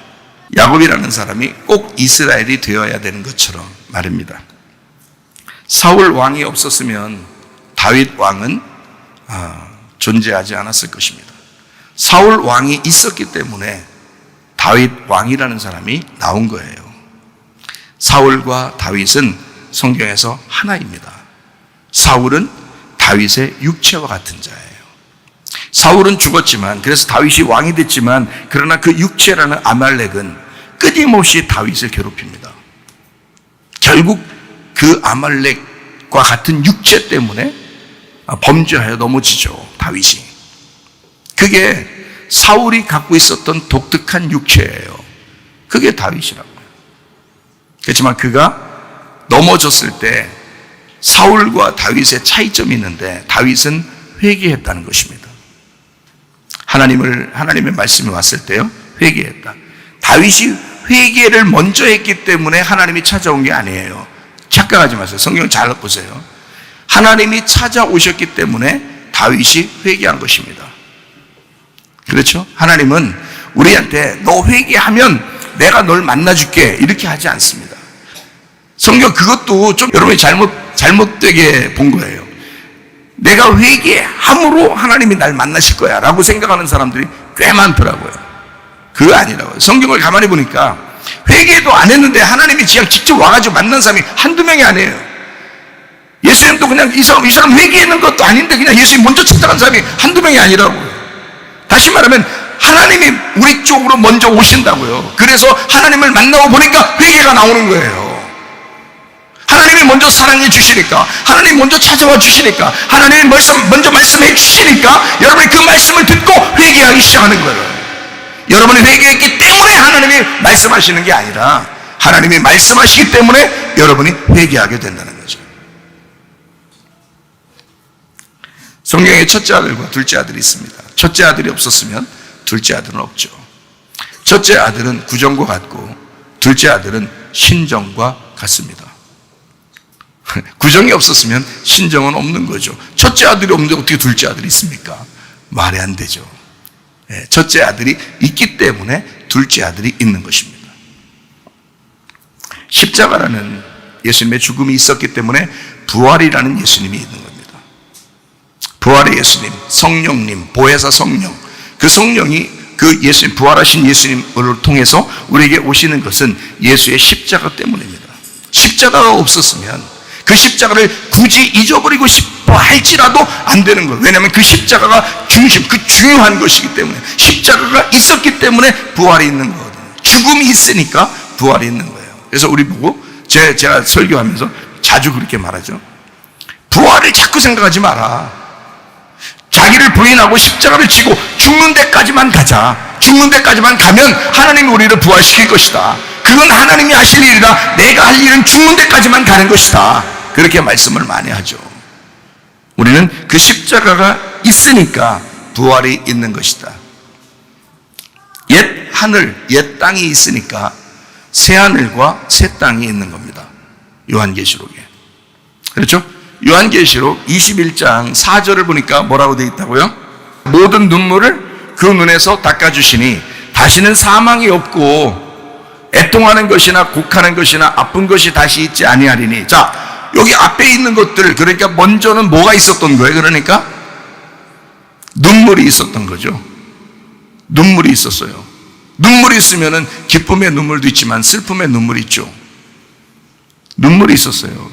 야곱이라는 사람이 꼭 이스라엘이 되어야 되는 것처럼 말입니다. 사울 왕이 없었으면 다윗 왕은 존재하지 않았을 것입니다. 사울 왕이 있었기 때문에 다윗 왕이라는 사람이 나온 거예요. 사울과 다윗은 성경에서 하나입니다. 사울은 다윗의 육체와 같은 자예요. 사울은 죽었지만, 그래서 다윗이 왕이 됐지만, 그러나 그 육체라는 아말렉은 끊임없이 다윗을 괴롭힙니다. 결국 그 아말렉과 같은 육체 때문에 범죄하여 넘어지죠, 다윗이. 그게 사울이 갖고 있었던 독특한 육체예요. 그게 다윗이라고요. 그렇지만 그가 넘어졌을 때 사울과 다윗의 차이점이 있는데, 다윗은 회개했다는 것입니다. 하나님의 말씀이 왔을 때요, 회개했다. 다윗이 회개를 먼저 했기 때문에 하나님이 찾아온 게 아니에요. 착각하지 마세요. 성경 잘 보세요. 하나님이 찾아오셨기 때문에 다윗이 회개한 것입니다. 그렇죠? 하나님은 우리한테 너 회개하면 내가 널 만나줄게 이렇게 하지 않습니다. 성경 그것도 좀 여러분이 잘못되게 본 거예요. 내가 회개함으로 하나님이 날 만나실 거야 라고 생각하는 사람들이 꽤 많더라고요. 그거 아니라고요. 성경을 가만히 보니까 회개도 안 했는데 하나님이 그냥 직접 와가지고 만난 사람이 한두 명이 아니에요. 예수님도 그냥 이 사람 회개하는 것도 아닌데 그냥 예수님 먼저 찾아간 사람이 한두 명이 아니라고요. 다시 말하면 하나님이 우리 쪽으로 먼저 오신다고요. 그래서 하나님을 만나고 보니까 회개가 나오는 거예요. 하나님이 먼저 사랑해 주시니까, 하나님이 먼저 찾아와 주시니까, 하나님이 먼저 말씀해 주시니까 여러분이 그 말씀을 듣고 회개하기 시작하는 거예요. 여러분이 회개했기 때문에 하나님이 말씀하시는 게 아니라 하나님이 말씀하시기 때문에 여러분이 회개하게 된다는 거죠. 성경에 첫째 아들과 둘째 아들이 있습니다. 첫째 아들이 없었으면 둘째 아들은 없죠. 첫째 아들은 구정과 같고 둘째 아들은 신정과 같습니다. 구정이 없었으면 신정은 없는 거죠. 첫째 아들이 없는데 어떻게 둘째 아들이 있습니까? 말이 안 되죠. 첫째 아들이 있기 때문에 둘째 아들이 있는 것입니다. 십자가라는 예수님의 죽음이 있었기 때문에 부활이라는 예수님이 있는 겁니다. 부활의 예수님, 성령님, 보혜사 성령, 그 성령이 그 예수님, 부활하신 예수님을 통해서 우리에게 오시는 것은 예수의 십자가 때문입니다. 십자가가 없었으면 그 십자가를 굳이 잊어버리고 싶어 할지라도 안 되는 거예요. 왜냐하면 그 십자가가 중심, 그 중요한 것이기 때문에, 십자가가 있었기 때문에 부활이 있는 거거든요. 죽음이 있으니까 부활이 있는 거예요. 그래서 우리 보고 제가 설교하면서 자주 그렇게 말하죠. 부활을 자꾸 생각하지 마라. 자기를 부인하고 십자가를 지고 죽는 데까지만 가자. 죽는 데까지만 가면 하나님이 우리를 부활시킬 것이다. 그건 하나님이 하실 일이라 내가 할 일은 죽는 데까지만 가는 것이다. 그렇게 말씀을 많이 하죠. 우리는 그 십자가가 있으니까 부활이 있는 것이다. 옛 하늘, 옛 땅이 있으니까 새 하늘과 새 땅이 있는 겁니다. 요한계시록에. 그렇죠? 요한계시록 21장 4절을 보니까 뭐라고 되어 있다고요? 모든 눈물을 그 눈에서 닦아주시니 다시는 사망이 없고 애통하는 것이나 곡하는 것이나 아픈 것이 다시 있지 아니하리니. 자, 여기 앞에 있는 것들, 그러니까 먼저는 뭐가 있었던 거예요? 그러니까 눈물이 있었던 거죠. 눈물이 있었어요. 눈물이 있으면은 기쁨의 눈물도 있지만 슬픔의 눈물이 있죠. 눈물이 있었어요.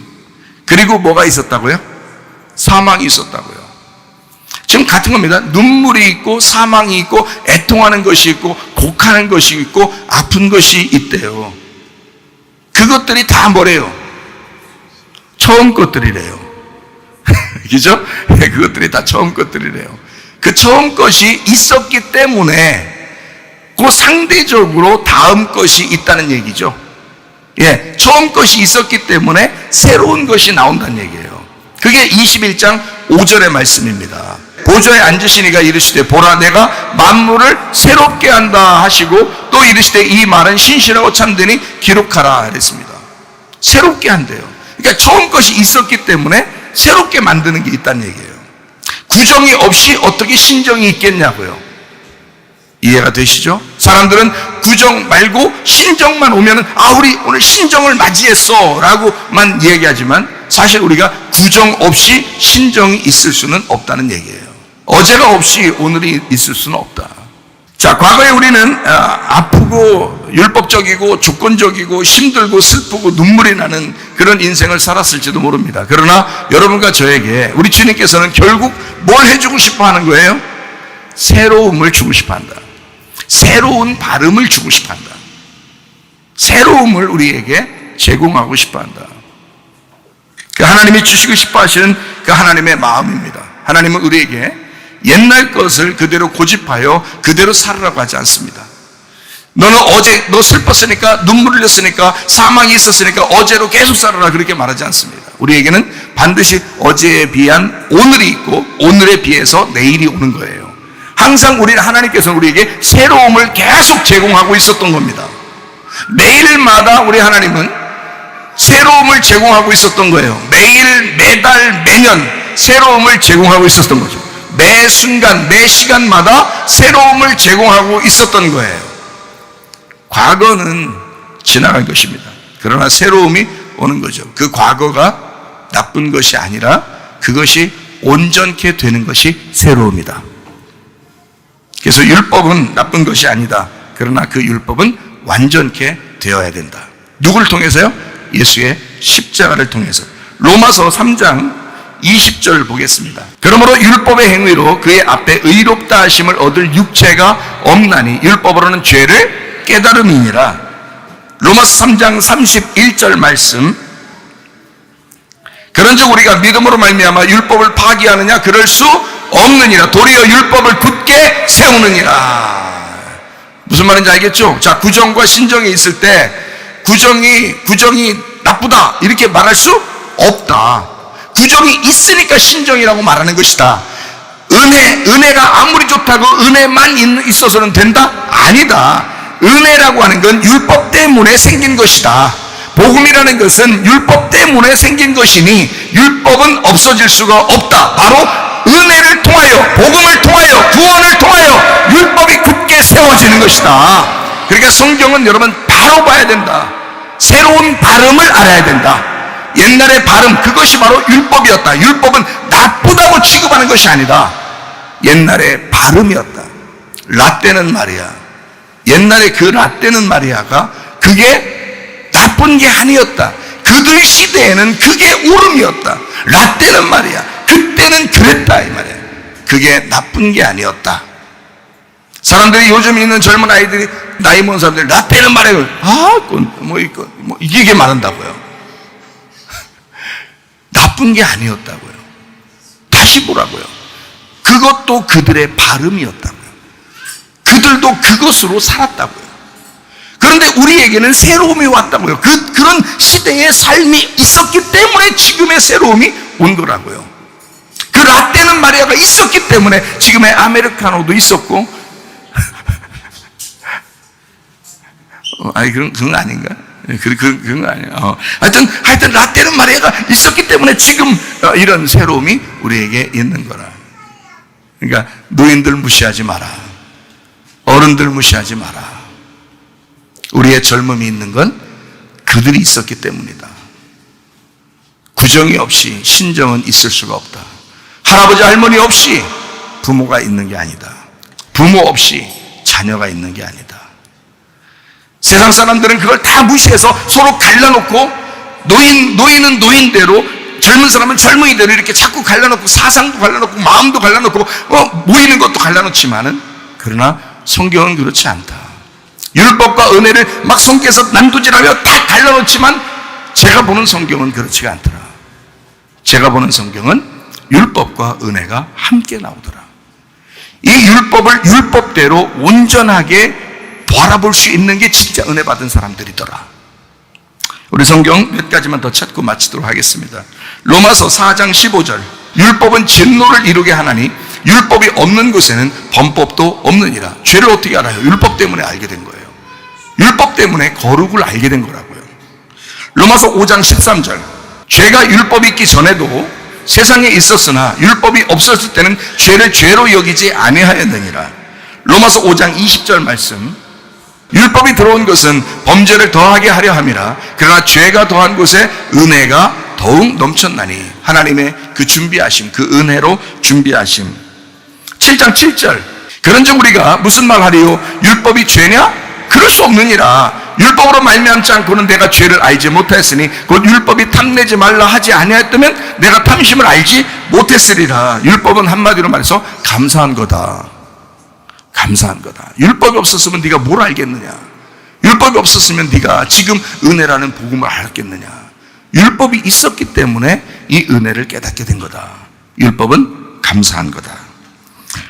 그리고 뭐가 있었다고요? 사망이 있었다고요. 지금 같은 겁니다. 눈물이 있고 사망이 있고 애통하는 것이 있고 곡하는 것이 있고 아픈 것이 있대요. 그것들이 다 뭐래요? 처음 것들이래요. 그죠? 그것들이 다 처음 것들이래요. 그 처음 것이 있었기 때문에 그 상대적으로 다음 것이 있다는 얘기죠. 예, 처음 것이 있었기 때문에 새로운 것이 나온다는 얘기예요. 그게 21장 5절의 말씀입니다. 보좌에 앉으시니가 이르시되 보라 내가 만물을 새롭게 한다 하시고 또 이르시되 이 말은 신실하고 참되니 기록하라 그랬습니다. 새롭게 한대요. 그러니까 처음 것이 있었기 때문에 새롭게 만드는 게 있다는 얘기예요. 구정이 없이 어떻게 신정이 있겠냐고요. 이해가 되시죠? 사람들은 구정 말고 신정만 오면은 우리 오늘 신정을 맞이했어 라고만 얘기하지만 사실 우리가 구정 없이 신정이 있을 수는 없다는 얘기예요. 어제가 없이 오늘이 있을 수는 없다. 자, 과거에 우리는 아프고 율법적이고 조건적이고 힘들고 슬프고 눈물이 나는 그런 인생을 살았을지도 모릅니다. 그러나 여러분과 저에게 우리 주님께서는 결국 뭘 해주고 싶어 하는 거예요? 새로움을 주고 싶어 한다. 새로운 발음을 주고 싶어 한다. 새로움을 우리에게 제공하고 싶어 한다. 그 하나님이 주시고 싶어 하시는 그 하나님의 마음입니다. 하나님은 우리에게 옛날 것을 그대로 고집하여 그대로 살으라고 하지 않습니다. 너는 어제 너 슬펐으니까 눈물 흘렸으니까 사망이 있었으니까 어제로 계속 살아라 그렇게 말하지 않습니다. 우리에게는 반드시 어제에 비한 오늘이 있고 오늘에 비해서 내일이 오는 거예요. 항상 우리는 하나님께서는 우리에게 새로움을 계속 제공하고 있었던 겁니다. 매일마다 우리 하나님은 새로움을 제공하고 있었던 거예요. 매일, 매달, 매년 새로움을 제공하고 있었던 거죠. 매 순간, 매 시간마다 새로움을 제공하고 있었던 거예요. 과거는 지나간 것입니다. 그러나 새로움이 오는 거죠. 그 과거가 나쁜 것이 아니라 그것이 온전케 되는 것이 새로움이다. 그래서 율법은 나쁜 것이 아니다. 그러나 그 율법은 완전케 되어야 된다. 누구를 통해서요? 예수의 십자가를 통해서. 로마서 3장 20절 보겠습니다. 그러므로 율법의 행위로 그의 앞에 의롭다 하심을 얻을 육체가 없나니 율법으로는 죄를 깨달음이니라. 로마서 3장 31절 말씀. 그런즉 우리가 믿음으로 말미암아 율법을 파기하느냐? 그럴 수 없느니라. 도리어 율법을 굳게 세우느니라. 무슨 말인지 알겠죠? 자, 구정과 신정이 있을 때 구정이 나쁘다 이렇게 말할 수 없다. 구정이 있으니까 신정이라고 말하는 것이다. 은혜가 아무리 좋다고 은혜만 있어서는 된다? 아니다. 은혜라고 하는 건 율법 때문에 생긴 것이다. 복음이라는 것은 율법 때문에 생긴 것이니 율법은 없어질 수가 없다. 바로 은혜를 통하여, 복음을 통하여, 구원을 통하여 율법이 굳게 세워지는 것이다. 그러니까 성경은 여러분 바로 봐야 된다. 새로운 발음을 알아야 된다. 옛날의 발음, 그것이 바로 율법이었다. 율법은 나쁘다고 취급하는 것이 아니다. 옛날의 발음이었다. 라떼는 말이야. 옛날에 그 라떼는 말이야가 그게 나쁜 게 아니었다. 그들 시대에는 그게 옳음이었다. 라떼는 말이야. 그때는 그랬다 이 말이야. 그게 나쁜 게 아니었다. 사람들이 요즘 있는 젊은 아이들이 나이 먹은 사람들이 라떼는 말이야. 이게 말한다고요. 나쁜 게 아니었다고요. 다시 보라고요. 그것도 그들의 발음이었다고요. 그들도 그것으로 살았다고요. 그런데 우리에게는 새로움이 왔다고요. 그런 시대의 삶이 있었기 때문에 지금의 새로움이 온 거라고요. 그 라떼는 마리아가 있었기 때문에 지금의 아메리카노도 있었고, 아니, 그런 거 아닌가? 그런 거 아니에요. 하여튼 라떼는 마리아가 있었기 때문에 지금 이런 새로움이 우리에게 있는 거라. 그러니까 노인들 무시하지 마라. 어른들 무시하지 마라. 우리의 젊음이 있는 건 그들이 있었기 때문이다. 구정이 없이 신정은 있을 수가 없다. 할아버지 할머니 없이 부모가 있는 게 아니다. 부모 없이 자녀가 있는 게 아니다. 세상 사람들은 그걸 다 무시해서 서로 갈라놓고 노인은 노인대로, 젊은 사람은 젊은이대로 이렇게 자꾸 갈라놓고, 사상도 갈라놓고 마음도 갈라놓고 모이는 것도 갈라놓지만은, 그러나 성경은 그렇지 않다. 율법과 은혜를 막 성경에서 난도질하며 다 갈라놓지만 제가 보는 성경은 그렇지가 않더라. 제가 보는 성경은 율법과 은혜가 함께 나오더라. 이 율법을 율법대로 온전하게 바라볼 수 있는 게 진짜 은혜 받은 사람들이더라. 우리 성경 몇 가지만 더 찾고 마치도록 하겠습니다. 로마서 4장 15절. 율법은 진노를 이루게 하나니 율법이 없는 곳에는 범법도 없느니라. 죄를 어떻게 알아요? 율법 때문에 알게 된 거예요. 율법 때문에 거룩을 알게 된 거라고요. 로마서 5장 13절. 죄가 율법이 있기 전에도 세상에 있었으나 율법이 없었을 때는 죄를 죄로 여기지 아니하였느니라. 로마서 5장 20절 말씀. 율법이 들어온 것은 범죄를 더하게 하려 함이라. 그러나 죄가 더한 곳에 은혜가 더욱 넘쳤나니. 하나님의 그 준비하심, 그 은혜로 준비하심. 7장 7절. 그런즉 우리가 무슨 말 하리요? 율법이 죄냐? 그럴 수 없느니라. 율법으로 말미암지 않고는 내가 죄를 알지 못하였으니 곧 율법이 탐내지 말라 하지 아니하였다면 내가 탐심을 알지 못했으리라. 율법은 한마디로 말해서 감사한 거다. 감사한 거다. 율법이 없었으면 네가 뭘 알겠느냐? 율법이 없었으면 네가 지금 은혜라는 복음을 알았겠느냐? 율법이 있었기 때문에 이 은혜를 깨닫게 된 거다. 율법은 감사한 거다.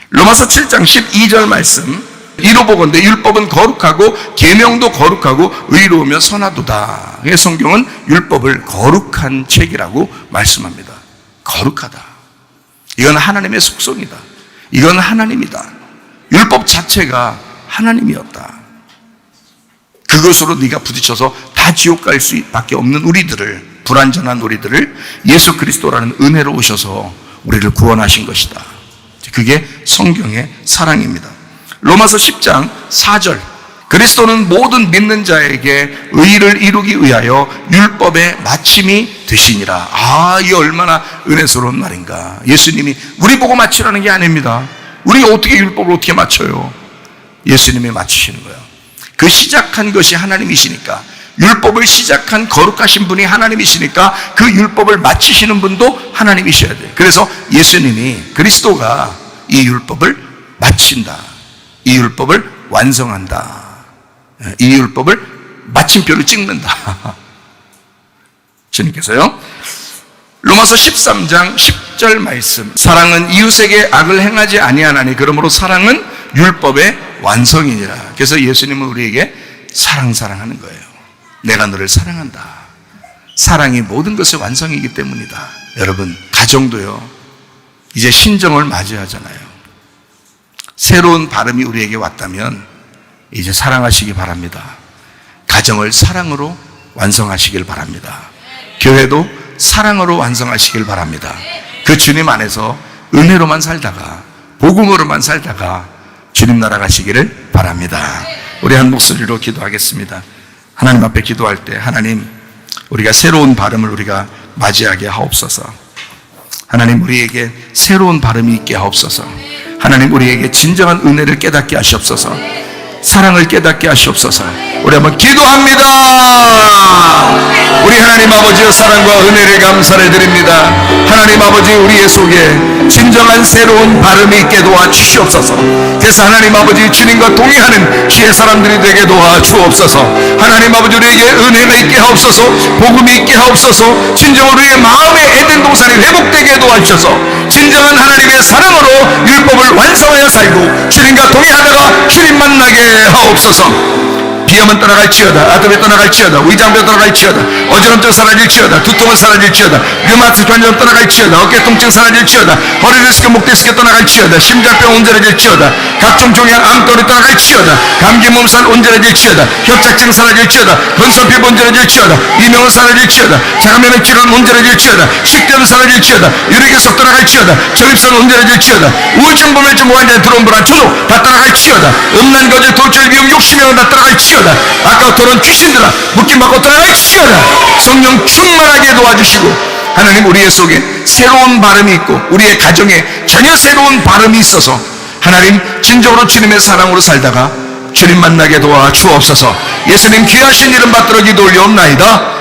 로마서 7장 12절 말씀. 이로 보건대 율법은 거룩하고 계명도 거룩하고 의로우며 선하도다. 성경은 율법을 거룩한 책이라고 말씀합니다. 거룩하다. 이건 하나님의 속성이다. 이건 하나님이다. 율법 자체가 하나님이었다. 그것으로 네가 부딪혀서 다 지옥 갈 수밖에 없는 우리들을, 불완전한 우리들을 예수 그리스도라는 은혜로 오셔서 우리를 구원하신 것이다. 그게 성경의 사랑입니다. 로마서 10장 4절. 그리스도는 모든 믿는 자에게 의를 이루기 위하여 율법의 마침이 되시니라. 아, 이게 얼마나 은혜스러운 말인가. 예수님이 우리 보고 맞추라는 게 아닙니다. 우리가 어떻게 율법을 어떻게 맞춰요? 예수님이 맞추시는 거예요. 그 시작한 것이 하나님이시니까, 율법을 시작한 거룩하신 분이 하나님이시니까 그 율법을 마치시는 분도 하나님이셔야 돼요. 그래서 예수님이, 그리스도가 이 율법을 마친다, 이 율법을 완성한다, 이 율법을 마침표를 찍는다. 주님께서요, 로마서 13장 10절 말씀, 사랑은 이웃에게 악을 행하지 아니하나니 그러므로 사랑은 율법의 완성이니라. 그래서 예수님은 우리에게 사랑하는 거예요. 내가 너를 사랑한다. 사랑이 모든 것의 완성이기 때문이다. 여러분, 가정도요, 이제 신정을 맞이하잖아요. 새로운 발음이 우리에게 왔다면 이제 사랑하시기 바랍니다. 가정을 사랑으로 완성하시길 바랍니다. 교회도 사랑으로 완성하시길 바랍니다. 그 주님 안에서 은혜로만 살다가, 복음으로만 살다가 주님 나라 가시기를 바랍니다. 우리 한 목소리로 기도하겠습니다. 하나님 앞에 기도할 때, 하나님, 우리가 새로운 발음을 우리가 맞이하게 하옵소서. 하나님, 우리에게 새로운 발음이 있게 하옵소서. 하나님, 우리에게 진정한 은혜를 깨닫게 하시옵소서. 사랑을 깨닫게 하시옵소서. 우리 한번 기도합니다. 우리 하나님 아버지의 사랑과 은혜를 감사를 드립니다. 하나님 아버지, 우리의 속에 진정한 새로운 발음이 있게 도와주시옵소서. 그래서 하나님 아버지, 주님과 동의하는 주의 사람들이 되게 도와주옵소서. 하나님 아버지, 우리에게 은혜가 있게 하옵소서. 복음이 있게 하옵소서. 진정으로 우리의 마음의 에덴 동산이 회복되게 도와주셔서 진정한 하나님의 사랑으로 율법을 완성하여 살고 주님과 동의하다가 주님 만나게 하옵소서. 비염은 떠나갈지어다, 아토피 떠나갈지어다, 위장병 떠나갈지어다, 어지럼증 사라질지어다, 두통은 사라질지어다, 류마티스 관절 떠나갈지어다, 어깨 통증 사라질지어다, 허리 디스크, 목 디스크 떠나갈지어다, 심장병 온전해질지어다, 각종 종양 암돌이 떠나갈지어다, 감기 몸살 온전해질지어다, 협착증 사라질지어다, 건선 피부 온전해질지어다, 이명은 사라질지어다, 장면의 질환 온전해질지어다, 식대는 사라질지어다, 유리기석 떠나갈지어다, 전립선 온전해질지어다, 우울증, 불면증, 무한장, 두려움, 불안, 초조 다 떠나갈지어다, 음란, 거짓, 돌출, 미움, 욕심이 다 떠나갈지어다, 아까 들은 귀신들아 묶임받고 떠나갈지어다. 성령 충만하게 도와주시고, 하나님, 우리의 속에 새로운 발음이 있고 우리의 가정에 전혀 새로운 발음이 있어서 하나님, 진정으로 주님의 사랑으로 살다가 주님 만나게 도와주옵소서. 예수님 귀하신 이름 받들어 기도 올려옵나이다.